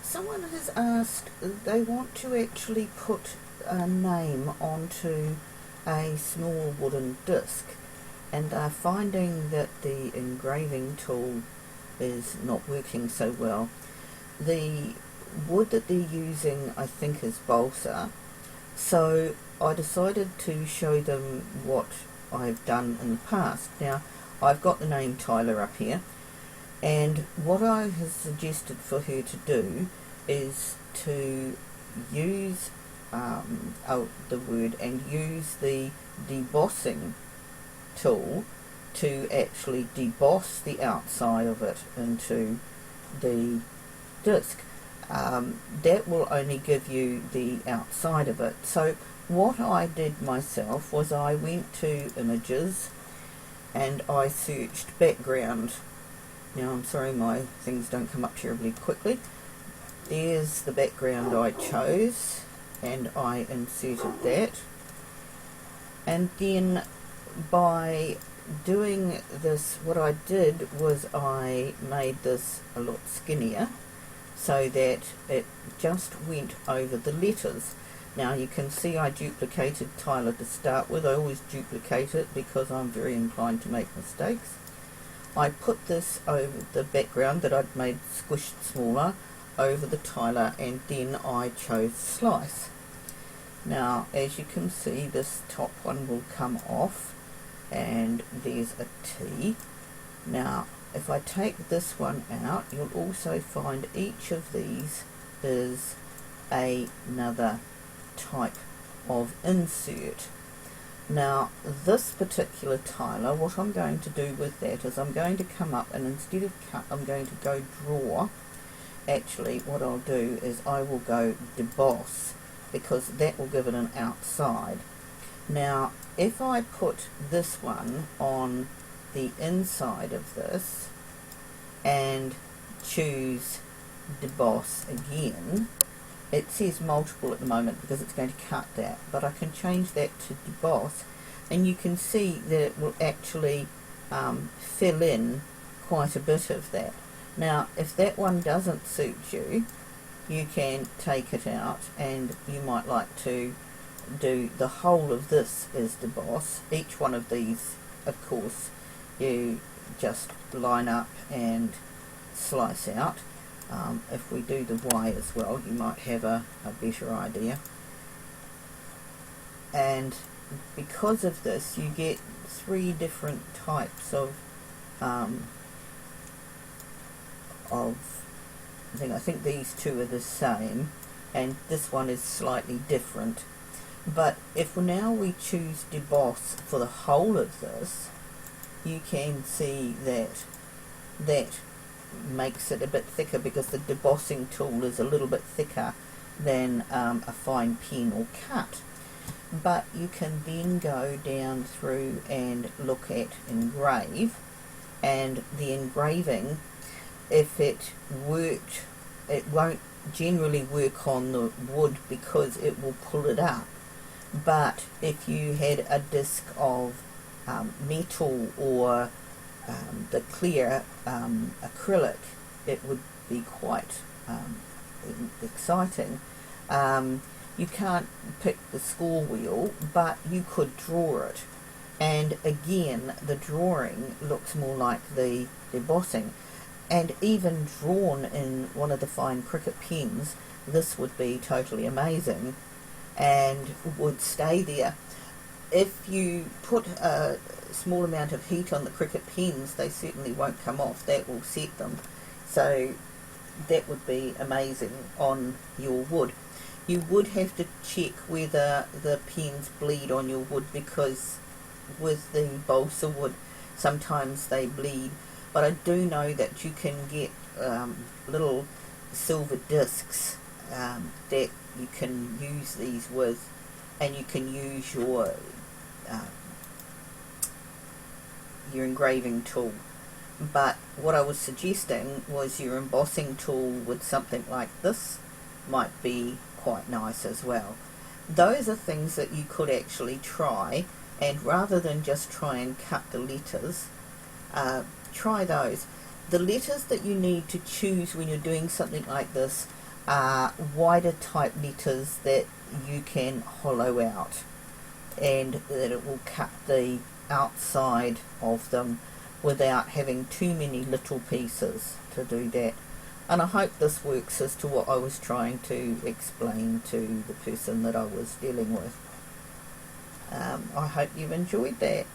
Someone has asked, they want to actually put a name onto a small wooden disc, and they're finding that the engraving tool is not working so well. The wood that they're using, I think, is balsa, so I decided to show them what I've done in the past. Now, I've got the name Tyler up here, and what I have suggested for her to do is to use the word and use the debossing tool to actually deboss the outside of it into the disc. That will only give you the outside of it. So what I did myself was I went to images and I searched background. Now I'm sorry my things don't come up terribly quickly. There's the background I chose and I inserted that, and then by doing this, what I did was I made this a lot skinnier so that it just went over the letters. Now you can see I duplicated Tyler to start with. I always duplicate it because I'm very inclined to make mistakes. I put this over the background that I'd made squished smaller over the Tyler, and then I chose slice. Now as you can see, this top one will come off and there's a T. Now if I take this one out, you'll also find each of these is another type of insert. Now this particular Tyler, what I'm going to do with that is I'm going to come up and instead of cut, I'm going to go draw. Actually what I'll do is I will go deboss, because that will give it an outside. Now if I put this one on the inside of this and choose deboss again, it says multiple at the moment because it's going to cut that, but I can change that to deboss, and you can see that it will actually fill in quite a bit of that. Now if that one doesn't suit you, you can take it out, and you might like to do the whole of this as deboss. Each one of these, of course, you just line up and slice out. If we do the Y as well, you might have a better idea. And because of this, you get 3 different types of I think these two are the same, and this one is slightly different. But if now we choose deboss for the whole of this, you can see that that makes it a bit thicker, because the debossing tool is a little bit thicker than a fine pen or cut. But you can then go down through and look at engrave, and the engraving, if it worked, it won't generally work on the wood because it will pull it up. But if you had a disc of metal or the clear acrylic, it would be quite exciting. You can't pick the score wheel, but you could draw it, and again the drawing looks more like the debossing, and even drawn in one of the fine Cricut pens, this would be totally amazing and would stay there. If you put a small amount of heat on the Cricut pens, they certainly won't come off. That will set them. So that would be amazing on your wood. You would have to check whether the pens bleed on your wood, because with the balsa wood sometimes they bleed. But I do know that you can get little silver discs that you can use these with, and you can use your engraving tool. But what I was suggesting was your embossing tool with something like this might be quite nice as well. Those are things that you could actually try, and rather than just try and cut the letters, try those. The letters that you need to choose when you're doing something like this are wider type letters that you can hollow out, and that it will cut the outside of them without having too many little pieces to do that. And I hope this works as to what I was trying to explain to the person that I was dealing with. I hope you've enjoyed that.